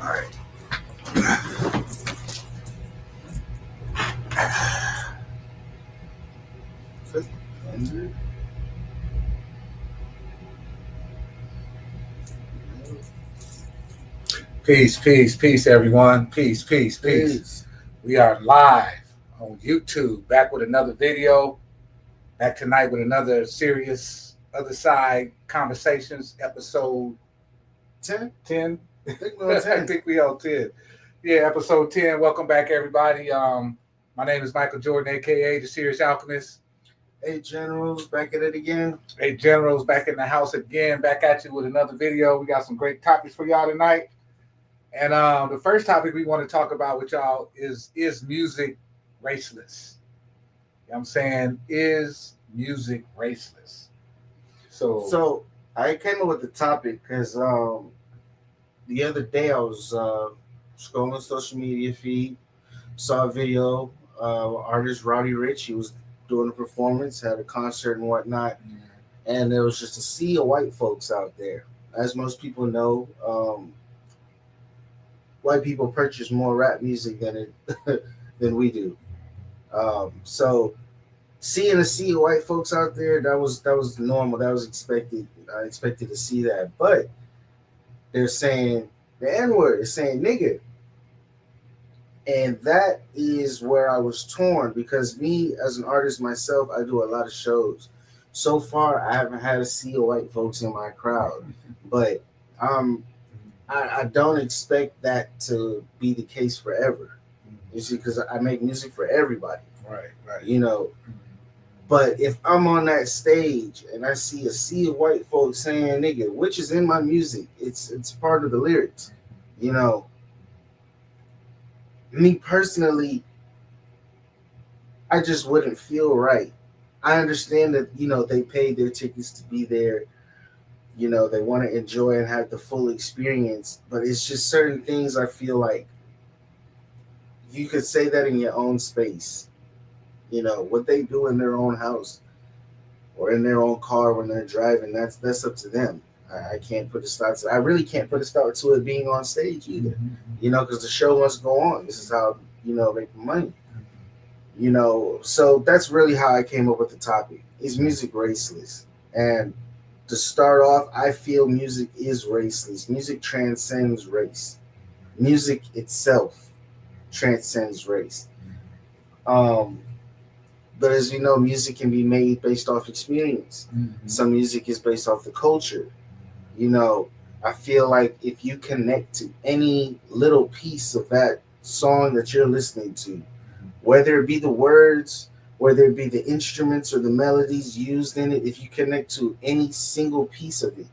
All right. Peace, everyone. Peace. We are live on YouTube, back with another video. Back tonight with another serious other side conversations episode 10. 10. I think we're on 10. I think we on 10. Yeah, episode 10. Welcome back, everybody. My name is Michael Jordan, aka the Serious Alchemist. Hey, Generals, back at it again. Hey, Generals, back in the house again. Back at you with another video. We got some great topics for y'all tonight. And the first topic we want to talk about with y'all is music raceless? You know what I'm saying? Is music raceless? So I came up with the topic because the other day I was scrolling social media feed, saw a video, artist Roddy Ricch, he was doing a performance, had a concert and whatnot, and there was just a sea of white folks out there. As most people know, white people purchase more rap music than we do. So seeing a sea of white folks out there, that was normal. That was expected. I expected to see that. But they're saying the N-word, they're saying nigga. And that is where I was torn, because me as an artist myself, I do a lot of shows. So far, I haven't had a sea of white folks in my crowd. But I don't expect that to be the case forever. It's because I make music for everybody. Right. You know. But if I'm on that stage and I see a sea of white folks saying nigga, which is in my music, it's part of the lyrics. You know. Me personally, I just wouldn't feel right. I understand that, they paid their tickets to be there. They want to enjoy and have the full experience, but it's just certain things I feel like you could say that in your own space. What they do in their own house or in their own car when they're driving, that's up to them. I can't put a stop to it. I really can't put a stop to it being on stage either, because the show must go on. This is how, make money. So that's really how I came up with the topic. Is music raceless? And to start off, I feel music is raceless. Music transcends race. Music itself transcends race. But as we know, music can be made based off experience. Some music is based off the culture. I feel like if you connect to any little piece of that song that you're listening to, whether it be the words, whether it be the instruments or the melodies used in it, if you connect to any single piece of it,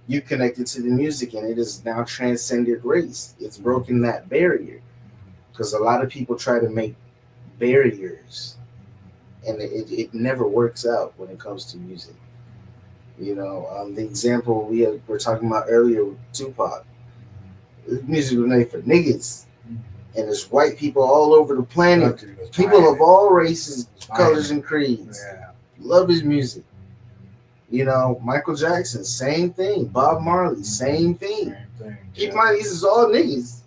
you connected to the music, and it has now transcended race. It's broken that barrier, because a lot of people try to make barriers, and it never works out when it comes to music. The example we were talking about earlier with Tupac, music was made for niggas. And there's white people all over the planet, people of all races, colors, and creeds. Love his music. Michael Jackson, same thing. Bob Marley, same thing. Keep in mind, these is all niggas.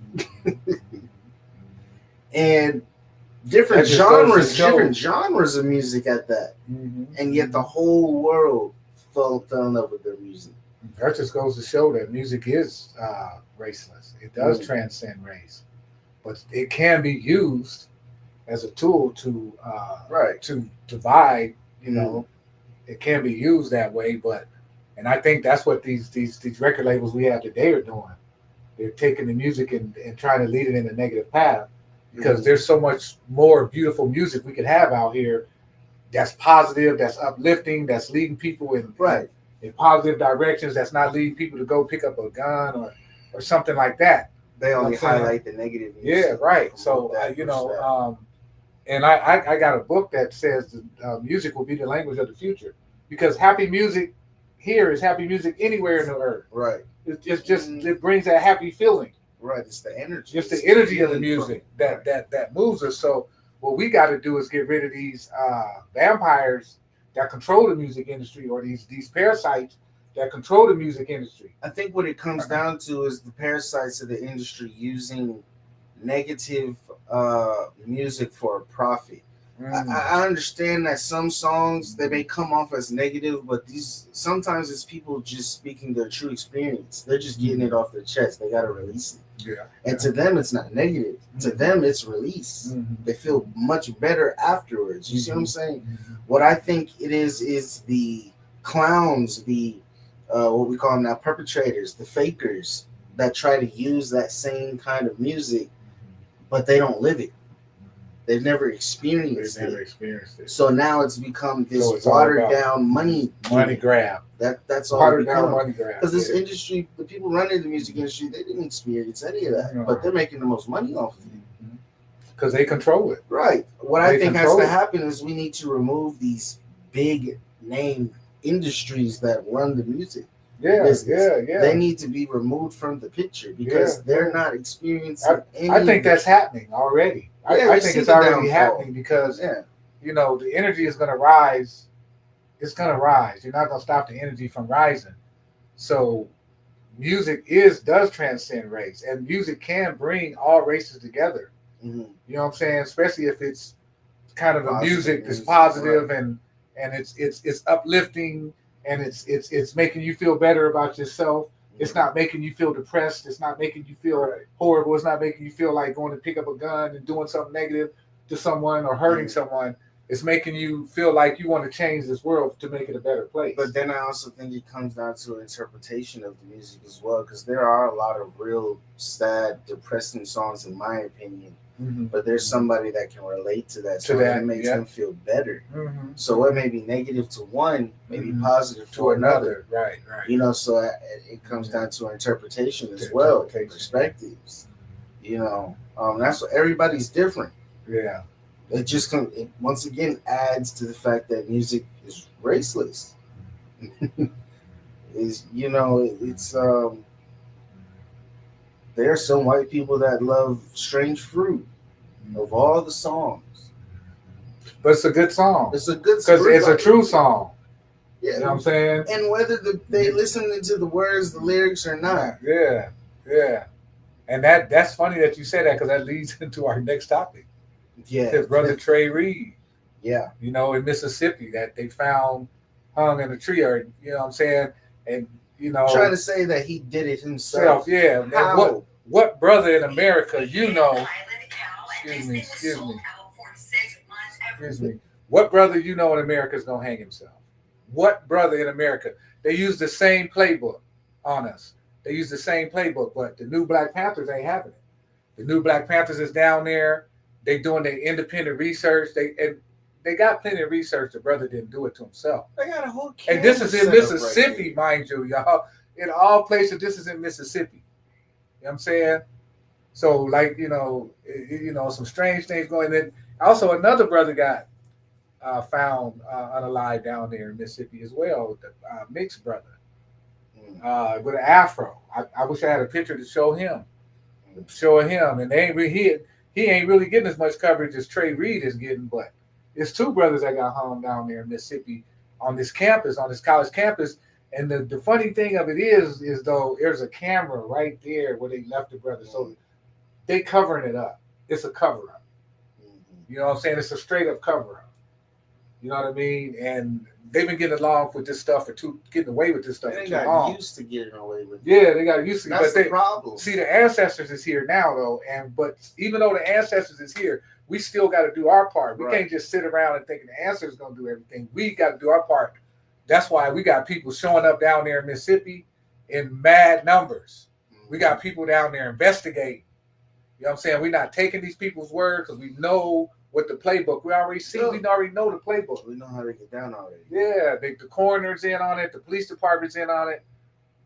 And different genres of music at that. And yet the whole world fell in love with their music. That just goes to show that music is raceless. It does transcend race. But it can be used as a tool to divide. It can be used that way. And I think that's what these record labels we have today are doing. They're taking the music and trying to lead it in a negative path, because there's so much more beautiful music we could have out here that's positive, that's uplifting, that's leading people in positive directions, that's not leading people to go pick up a gun or something like that. They only highlight the negative news. Yeah, right. So, and I got a book that says music will be the language of the future, because happy music here is happy music anywhere in the earth. Right. It's just it brings that happy feeling. Right. It's the energy. It's the energy of the music that moves us. So what we got to do is get rid of these vampires that control the music industry, or these parasites that control the music industry. I think what it comes down to is the parasites of the industry using negative music for a profit. I understand that some songs they may come off as negative, but these sometimes it's people just speaking their true experience. They're just getting it off their chest. They gotta release it. Yeah. And to them it's not negative. To them it's release. They feel much better afterwards. You see what I'm saying? What I think it is the clowns, the what we call them now, perpetrators, the fakers that try to use that same kind of music, but they don't live it. They've never experienced it. So now it's become this watered down money grab. That's all watered down money grab. Because this industry, the people running the music industry, they didn't experience any of that, but they're making the most money off of it because they control it. Right. What I think has to happen is we need to remove these big name industries that run the music. Business. They need to be removed from the picture because they're not experiencing any. I think that's happening already. I think it's already happening because you know the energy is going to rise. It's going to rise. You're not going to stop the energy from rising. So music does transcend race, and music can bring all races together. You know what I'm saying? Especially if it's kind of a music that's positive and it's uplifting. And it's making you feel better about yourself. It's not making you feel depressed. It's not making you feel horrible. It's not making you feel like going to pick up a gun and doing something negative to someone or hurting someone. It's making you feel like you want to change this world to make it a better place. But then I also think it comes down to an interpretation of the music as well, because there are a lot of real sad, depressing songs, in my opinion. But there's somebody that can relate to that song and makes them feel better. So what may be negative to one may be positive to another. Right. You know, so it comes down to interpretation as well, perspectives. You know, that's what everybody's different. Yeah. It just it once again adds to the fact that music is raceless. It's there are some white people that love Strange Fruit of all the songs. But it's a good song. It's a good because it's a true song. Yeah. You know what I'm saying? And whether they listen to the words, the lyrics or not. Yeah. And that's funny that you say that because that leads into our next topic. Yeah. His brother Trey Reed. Yeah. You know, in Mississippi that they found hung in a tree, or you know what I'm saying? And you know, trying to say that he did it himself. Yeah. How? What brother in America, you know? Excuse me. What brother you know in America is gonna hang himself? What brother in America? They use the same playbook on us. They use the same playbook, but the new Black Panthers ain't having it. The new Black Panthers is down there. They doing their independent research. They got plenty of research. The brother didn't do it to himself. They got a whole and this is in Mississippi, mind you, y'all. In all places, this is in Mississippi. You know what I'm saying? So, like, you know, some strange things going in. Also, another brother got found unalive down there in Mississippi as well, the mixed brother with an afro. I wish I had a picture to show him. And they ain't really, he ain't really getting as much coverage as Trey Reed is getting, but it's two brothers that got hung down there in Mississippi on this campus, on this college campus. And the funny thing of it is though there's a camera right there where they left the brother. So they covering it up. It's a cover up. You know what I'm saying? It's a straight up cover up. You know what I mean? And they've been getting along with this stuff getting away with this stuff for too long. They got used to getting away with it. Yeah, they got used to it. That's the problem. See, the ancestors is here now though, but even though the ancestors is here, we still got to do our part. We can't just sit around and thinking the ancestors gonna do everything. We got to do our part. That's why we got people showing up down there in Mississippi in mad numbers. We got people down there investigating. You know what I'm saying? We're not taking these people's word because we know what the playbook. We already see. We already know the playbook. We know how to get down already. Yeah, the coroner's in on it. The police department's in on it.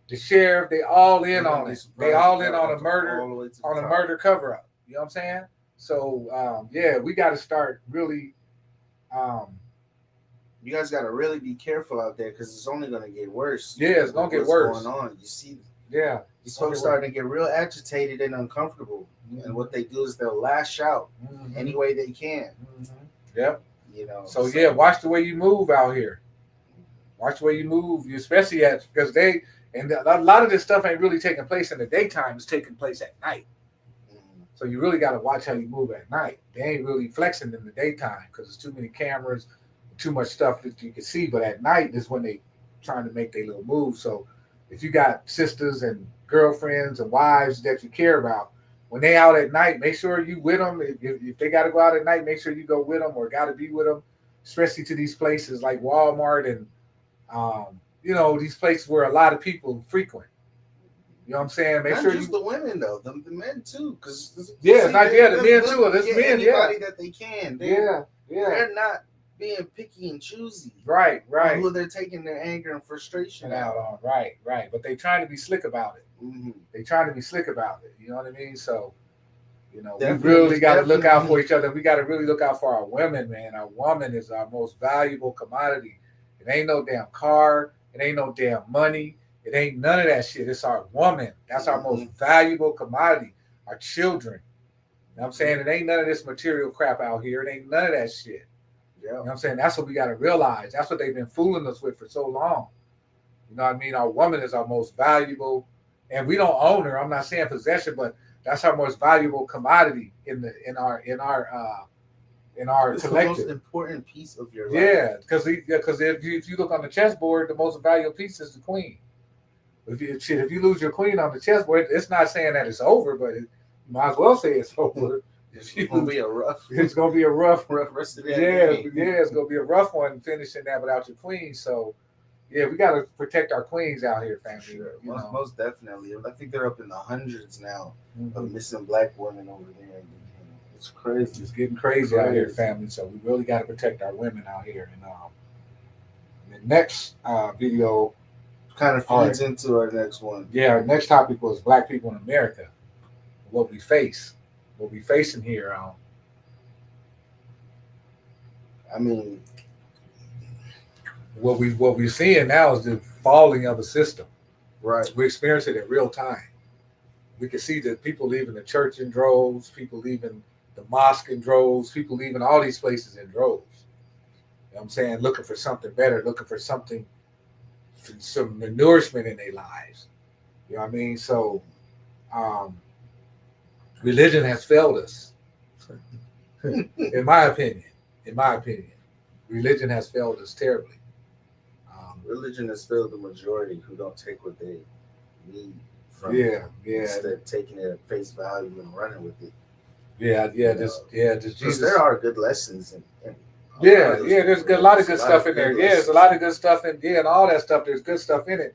The sheriff, they all in on it. They all in on a murder cover up. You know what I'm saying? So we got to start really. You guys got to really be careful out there because it's only going to get worse. Yeah, it's going to get worse. What's going on? You see? Yeah. These folks starting to get real agitated and uncomfortable. And what they do is they'll lash out any way they can. Yep. You know. So, watch the way you move out here. Watch the way you move, especially because a lot of this stuff ain't really taking place in the daytime. It's taking place at night. So you really got to watch how you move at night. They ain't really flexing in the daytime because there's too many cameras, too much stuff that you can see. But at night is when they trying to make their little moves. So if you got sisters and girlfriends and wives that you care about, when they out at night, make sure you with them. If they got to go out at night, make sure you go with them or got to be with them, especially to these places like Walmart and, these places where a lot of people frequent. You know what I'm saying? Make not sure just the women though, the men too, because the men too. There's men, anybody that they can. They're not being picky and choosy. Right. Who they're taking their anger and frustration out on. Right. But they trying to be slick about it. Mm-hmm. They trying to be slick about it. You know what I mean? So, we really got to look out for each other. We got to really look out for our women, man. Our woman is our most valuable commodity. It ain't no damn car. It ain't no damn money. It ain't none of that shit. It's our woman. That's our most valuable commodity. Our children. You know what I'm saying? It ain't none of this material crap out here. It ain't none of that shit. Yeah. You know what I'm saying? That's what we got to realize. That's what they've been fooling us with for so long. You know what I mean? Our woman is our most valuable, and we don't own her. I'm not saying possession, but that's our most valuable commodity in our it's collective. The most important piece of your life. Yeah, because if you look on the chessboard, the most valuable piece is the queen. If you lose your queen on the chessboard, it's not saying that it's over, but you might as well say it's over. It's gonna be a rough rest of the day. It's gonna be a rough one finishing that without your queen. So yeah, we gotta protect our queens out here, family. Sure. Most definitely. I think they're up in the hundreds now of missing black women over there. It's crazy. It's getting crazy out here, family. So we really gotta protect our women out here. And the next video kind of feeds into our next one. Yeah, our next topic was Black people in America, what we face, what we facing here. I mean, what we're seeing now is the falling of a system. Right. We experience it in real time. We can see that people leaving the church in droves, people leaving the mosque in droves, people leaving all these places in droves. You know what I'm saying? Looking for something better, looking for something, some nourishment in their lives. You know what I mean? So religion has failed us. in my opinion, religion has failed us terribly. Religion has failed the majority who don't take what they need from instead of taking it at face value and running with it. Jesus. There are good lessons and there's a lot of good stuff in there. Yeah, there's a lot of good stuff in and all that stuff. There's good stuff in it,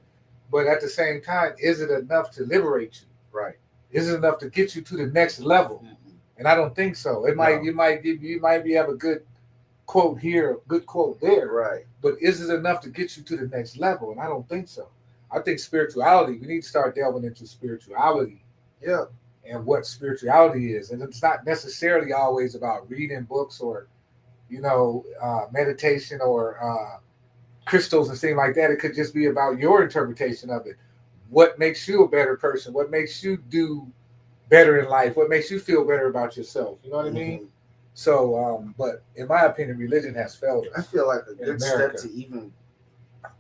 but at the same time, is it enough to liberate you? Right. Is it enough to get you to the next level? Mm-hmm. And I don't think so. You might have a good quote here, a good quote there. Right. But is it enough to get you to the next level? And I don't think so. I think spirituality. We need to start delving into spirituality. Yeah. And what spirituality is, and it's not necessarily always about reading books or meditation or crystals and things like that. It could just be about your interpretation of it. What makes you a better person? What makes you do better in life? What makes you feel better about yourself? You know what I mean? So, but in my opinion, religion has failed us. I feel like a good step to even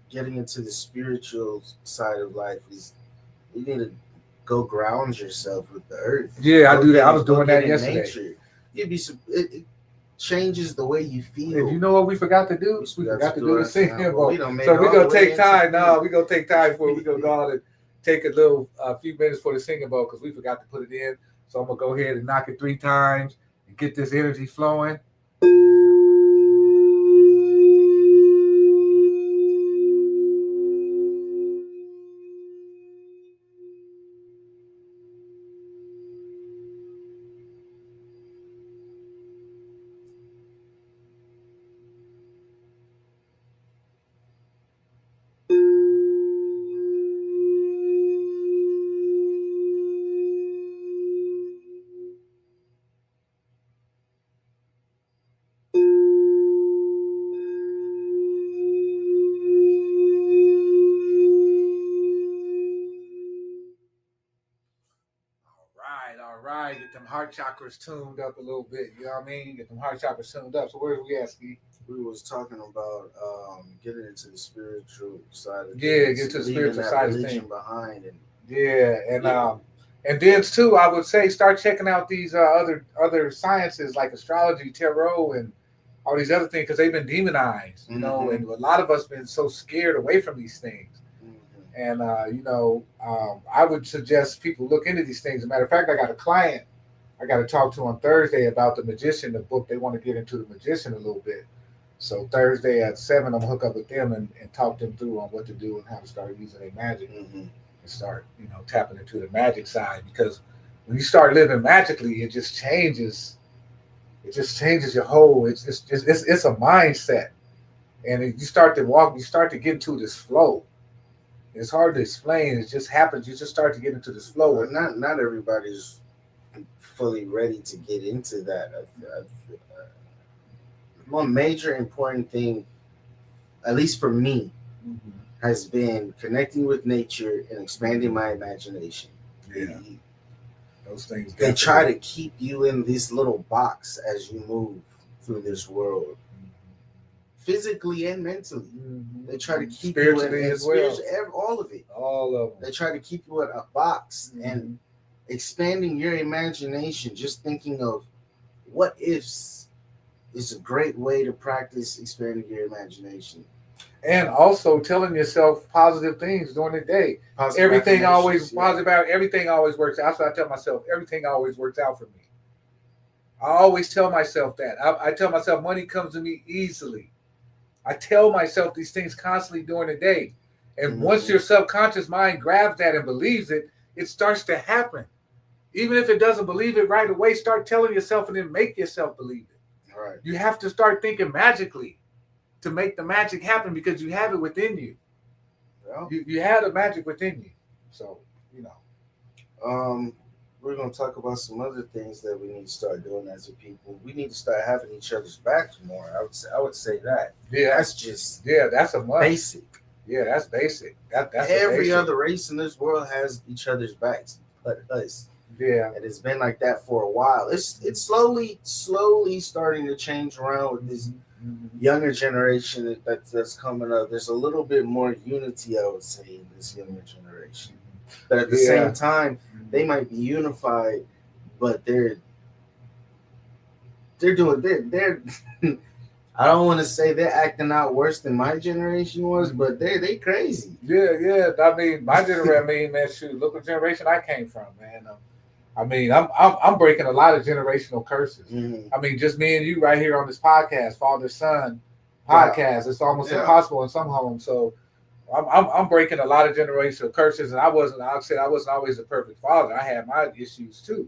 getting into the spiritual side of life is you need to go ground yourself with the earth. Yeah, I do that. I was doing that yesterday. Nature. It changes the way you feel. And you know what we forgot to do? We forgot to do the singing bowl. So we're gonna take time. No, we're gonna take time for it. We're gonna go out and take a few minutes for the singing bowl because we forgot to put it in. So I'm gonna go ahead and knock it 3 times and get this energy flowing. All right. Get them heart chakras tuned up a little bit. You know what I mean? Get them heart chakras tuned up. So where are we at, Ski? we was talking about getting into the spiritual side of get things, to the leaving spiritual that side of religion things. behind, and And then too, I would say start checking out these other sciences like astrology, tarot, and all these other things because they've been demonized, you know, and a lot of us been so scared away from these things. And I would suggest people look into these things. As a matter of fact, I got a client I got to talk to on Thursday about the Magician, the book. They want to get into the Magician a little bit. So Thursday at 7, I'm gonna hook up with them and talk them through on what to do and how to start using their magic and start, tapping into the magic side. Because when you start living magically, it just changes. It just changes your whole. It's a mindset, and you start to walk. You start to get into this flow. It's hard to explain. It just happens. You just start to get into this flow. Well, not everybody's fully ready to get into that. One major important thing, at least for me, has been connecting with nature and expanding my imagination. Yeah. Those things. They try to keep you in this little box as you move through this world, physically and mentally. They try to keep you in as well. All of it. All of them. They try to keep you in a box and expanding your imagination. Just thinking of what ifs is a great way to practice expanding your imagination. And also telling yourself positive things during the day. Everything always positive out. Everything always works out. That's what I tell myself. Everything always works out for me. I always tell myself that. I tell myself money comes to me easily. I tell myself these things constantly during the day. And once your subconscious mind grabs that and believes it, it starts to happen. Even if it doesn't believe it right away, start telling yourself and then make yourself believe it. Right. You have to start thinking magically to make the magic happen because you have it within you. Well, you have the magic within you. So, we're going to talk about some other things that we need to start doing as a people. We need to start having each other's backs more. I would say that. Yeah, that's a must. Basic. Yeah, that's basic. That's every other race in this world has each other's backs but us. Yeah, and it's been like that for a while. It's slowly starting to change around with this younger generation that's coming up. There's a little bit more unity, I would say, in this younger generation. But at the same time, they might be unified, but they're I don't want to say they're acting out worse than my generation was, but they crazy. Yeah. I mean, my generation. Man, shoot, look what generation I came from, man. I mean, I'm breaking a lot of generational curses. I mean, just me and you right here on this podcast, father son podcast. It's almost impossible in some homes. So I'm breaking a lot of generational curses, and I wasn't always a perfect father. I had my issues too. You know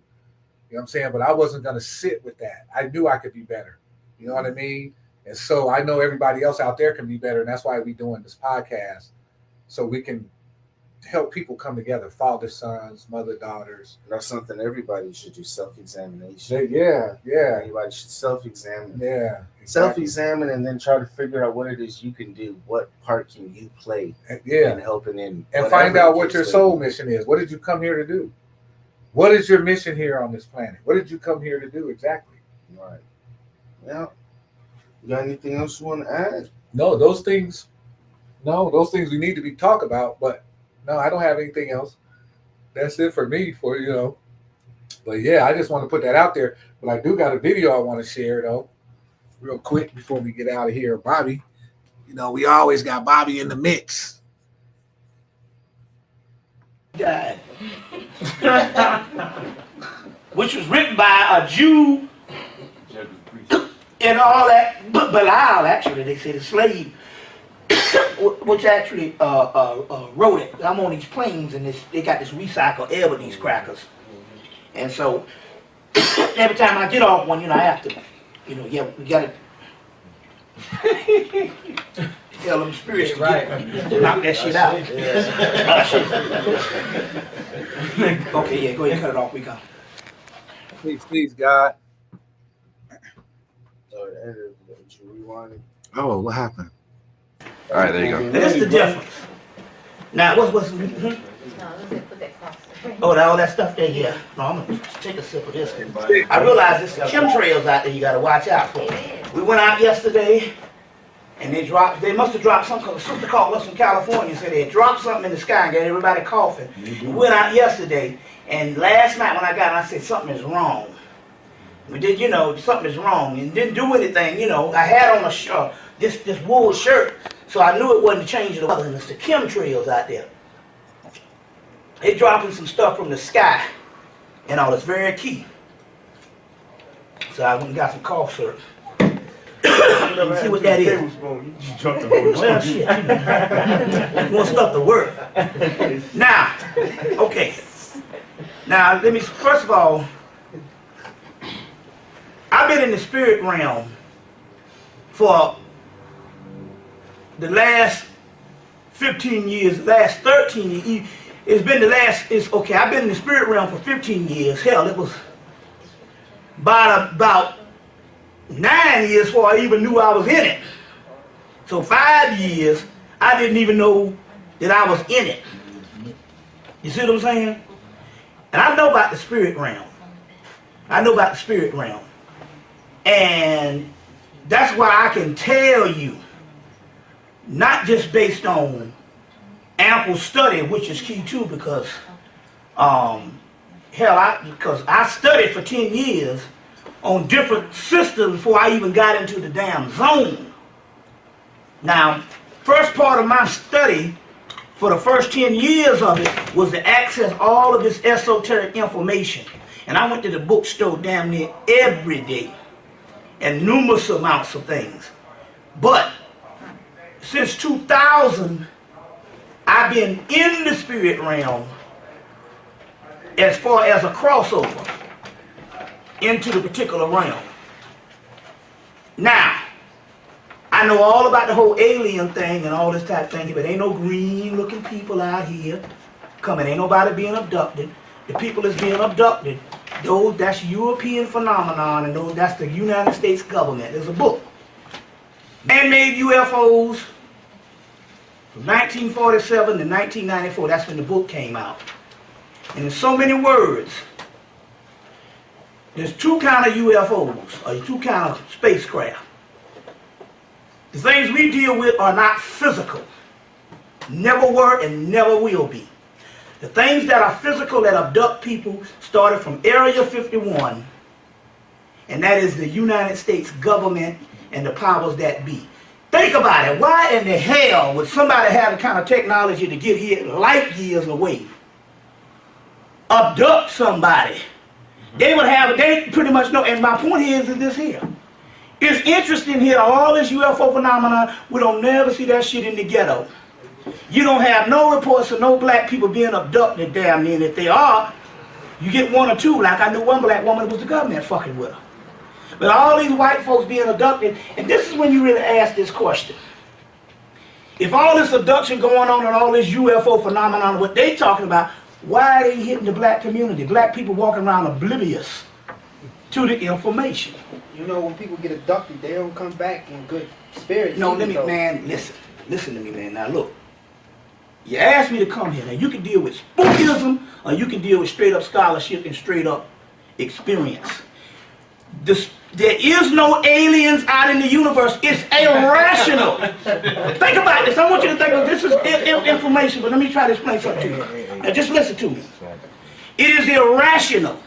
what I'm saying? But I wasn't gonna sit with that. I knew I could be better. You know what I mean? And so I know everybody else out there can be better, and that's why we're doing this podcast, so we can help people come together, father, sons, mother, daughters. That's something everybody should do, self-examination. Yeah. Everybody should self-examine. Yeah. Exactly. Self-examine and then try to figure out what it is you can do. What part can you play in helping in. And find out what your soul mission is. What did you come here to do? What is your mission here on this planet? What did you come here to do exactly? Right. Well, you got anything else you want to add? No, those things we need to be talked about, but no, I don't have anything else. That's it for me But yeah, I just want to put that out there. But I do got a video I want to share though, real quick before we get out of here. Bobby, we always got Bobby in the mix. Died. Which was written by a Jew and all that. Belial, actually, they say the slave. Which actually wrote it. I'm on these planes and they got this recycled air with these crackers. And so every time I get off one, I have to, we got to tell them spirits to knock that shit out. Okay, go ahead and cut it off. We go. Please, God. Oh, what happened? All right, there you go. This is the difference. Now, what's all that stuff there, yeah. No, I'm going to take a sip of this. I realize there's some chemtrails out there you got to watch out for. We went out yesterday, And they must have dropped something. A sister called us from California and said they had dropped something in the sky and got everybody coughing. We went out yesterday, and last night when I got I said something is wrong. We did, something is wrong, and didn't do anything. I had on a this wool shirt, so I knew it wasn't changing the weather. And it's the chemtrails out there. They dropping some stuff from the sky, and all it's very key. So I went and got some cough syrup. See what that is. Well, shit. You want stuff to work. Now, okay. Now, first of all, I've been in the spirit realm for the last 15 years, the last 13 years. I've been in the spirit realm for 15 years. Hell, it was about 9 years before I even knew I was in it. So 5 years, I didn't even know that I was in it. You see what I'm saying? And I know about the spirit realm. And that's why I can tell you, not just based on ample study, which is key too, because because I studied for 10 years on different systems before I even got into the damn zone. Now, first part of my study for the first 10 years of it was to access all of this esoteric information. And I went to the bookstore damn near every day and numerous amounts of things. But since 2000, I've been in the spirit realm as far as a crossover into the particular realm. Now, I know all about the whole alien thing and all this type of thing, but ain't no green looking people out here coming. Ain't nobody being abducted. The people that's being abducted, that's European phenomenon, and that's the United States government. There's a book, Man-Made UFOs, from 1947 to 1994. That's when the book came out. And in so many words, there's two kind of UFOs, or two kind of spacecraft. The things we deal with are not physical. Never were and never will be. The things that are physical that abduct people started from Area 51, and that is the United States government and the powers that be. Think about it. Why in the hell would somebody have the kind of technology to get here light years away, abduct somebody? They pretty much know. And my point is this here. It's interesting here, all this UFO phenomenon, we don't never see that shit in the ghetto. You don't have no reports of no black people being abducted damn near. And if they are, you get one or two. Like I knew one black woman was the government fucking with her. But all these white folks being abducted, and this is when you really ask this question. If all this abduction going on and all this UFO phenomenon, what they talking about, why are they hitting the black community? Black people walking around oblivious to the information. You know, when people get abducted, they don't come back in good spirits. No, man, listen to me, man. Now look, you asked me to come here. Now you can deal with spookism, or you can deal with straight up scholarship and straight up experience. There is no aliens out in the universe. It's irrational. Think about this. I want you to think of this is information, but let me try to explain something to you. Now just listen to me. It is irrational.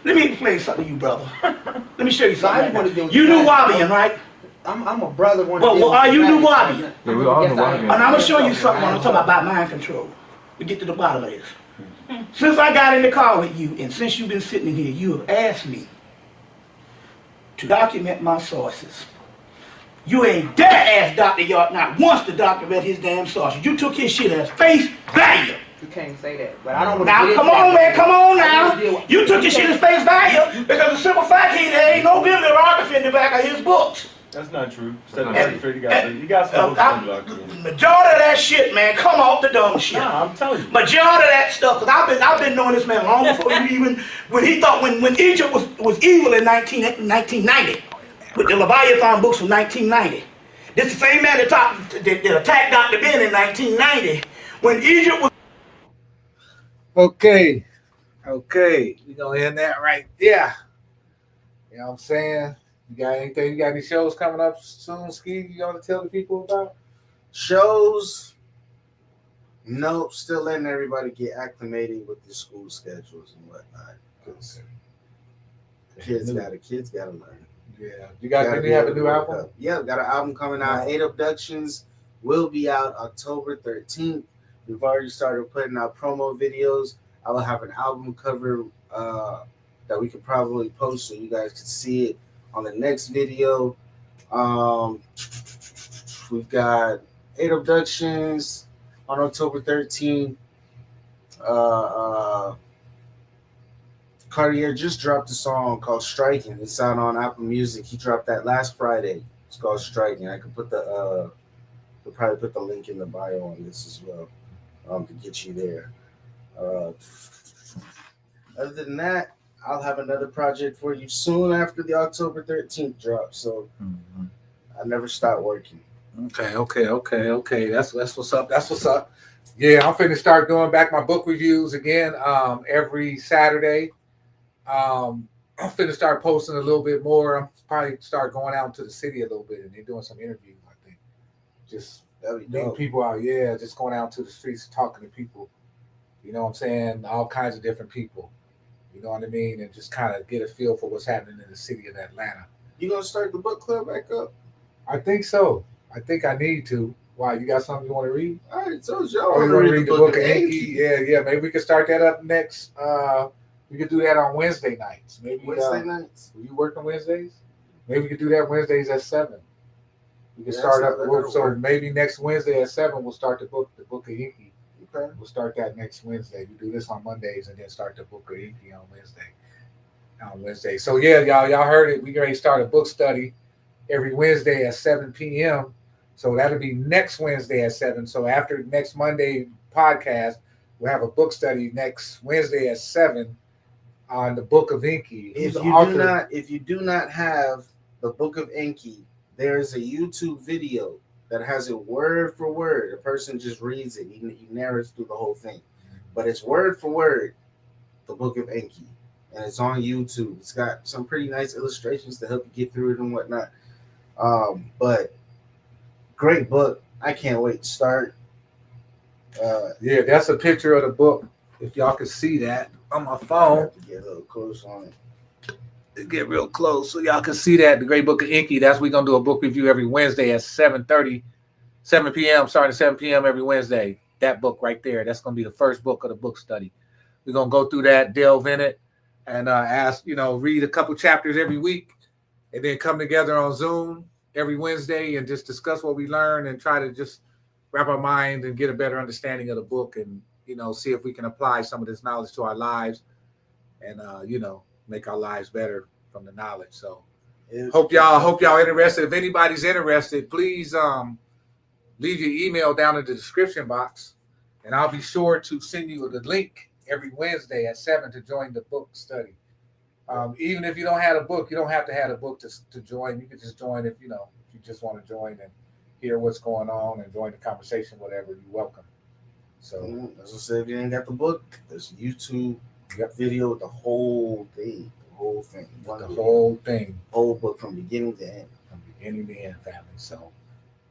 Let me explain something to you, brother. Let me show you something. You New Wabian, right? I'm a brother. Well, are you New Wabian? Yeah, we all And I'm going to show you something when I'm talking about mind control. We get to the bottom of this. Since I got in the car with you, and since you've been sitting in here, you have asked me to document my sources. You ain't dare ask Dr. York not once to document his damn sources. You took his shit as face value. You can't say that, but I don't want now, to come on, man, come on now. You took your shit as face value because the simple fact is there ain't no bibliography in the back of his books. That's not true. You got some books. Majority of that shit, man, come off the dumb shit. Nah, I'm telling you. Majority of that stuff, because I've been knowing this man long before you even, when Egypt was evil in 1990, with the Leviathan books from 1990. This is the same man that attacked Dr. Ben in 1990, when Egypt was. Okay, we're gonna end that right there. You know what I'm saying? You got anything? You got any shows coming up soon, Ski? You want to tell the people about? Shows? No, still letting everybody get acclimated with the school schedules and whatnot. Because kids gotta learn. Yeah. Did you have a new album? Yeah, got an album coming out. 8 Abductions will be out October 13th. We've already started putting out promo videos. I will have an album cover that we could probably post so you guys can see it on the next video. We've got 8 Abductions on October 13th. Cartier just dropped a song called Striking. It's out on Apple Music. He dropped that last Friday. It's called Striking. I could put we'll probably put the link in the bio on this as well to get you there. Other than that, I'll have another project for you soon after the October 13th drop. So I never stop working. Okay. That's what's up. That's what's up. Yeah, I'm finna start doing back my book reviews again every Saturday. I'm finna start posting a little bit more. I'm probably start going out into the city a little bit and they're doing some interviews, I think. Just meeting people out, just going out to the streets talking to people. You know what I'm saying? All kinds of different people. You know what I mean? And just kind of get a feel for what's happening in the city of Atlanta. You gonna start the book club back up? I think so. I think I need to. Why? You got something you want to read? I already told y'all. Oh, you want to read the book of Inky? Yeah. Maybe we can start that up next. We could do that on Wednesday nights. Maybe Wednesday nights. Were you working Wednesdays? Maybe we could do that Wednesdays at 7. We can start up. So maybe next Wednesday at 7, we'll start the book of Inky. Okay. We'll start that next Wednesday. We do this on Mondays and then start the book of Inky on Wednesday. So yeah, y'all heard it. We already start a book study every Wednesday at 7 p.m. So that'll be next Wednesday at 7. So after next Monday podcast, we'll have a book study next Wednesday at 7 on the book of Inky. If you do not have the book of Inky, there is a YouTube video that has it word for word. A person just reads it. He narrates through the whole thing. But it's word for word, the book of Inky. And it's on YouTube. It's got some pretty nice illustrations to help you get through it and whatnot. But great book. I can't wait to start. Yeah, that's a picture of the book. If y'all can see that on my phone. I have to get a little close on it. Get real close so y'all can see that. The Great Book of Inky. We're going to do a book review every Wednesday at 7 p.m. starting at 7 p.m. every Wednesday. That book right there. That's going to be the first book of the book study. We're going to go through that, delve in it, and read a couple chapters every week, and then come together on Zoom every Wednesday and just discuss what we learned and try to just wrap our mind and get a better understanding of the book and, see if we can apply some of this knowledge to our lives and, make our lives better from the knowledge. So hope y'all interested. If anybody's interested, please leave your email down in the description box and I'll be sure to send you the link every Wednesday at 7 to join the book study. Even if you don't have a book, you don't have to have a book to join. You can just join if you just want to join and hear what's going on and join the conversation, whatever. You're welcome. So as I said, if you ain't got the book, there's a YouTube video with the whole thing. Whole book from beginning to end. From beginning to end, family. So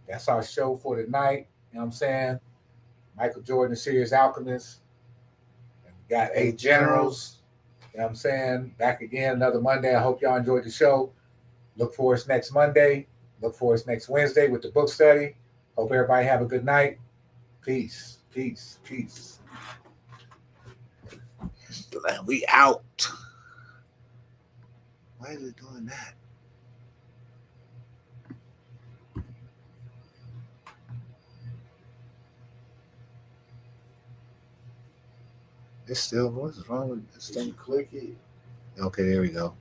that's our show for tonight. You know what I'm saying? Michael Jordan, Serious Alchemist. And we got 8 Generals. You know what I'm saying? Back again another Monday. I hope y'all enjoyed the show. Look for us next Monday. Look for us next Wednesday with the book study. Hope everybody have a good night. Peace. We out. Why is it doing that? It's still, what's wrong with this thing? Click it. Okay, there we go.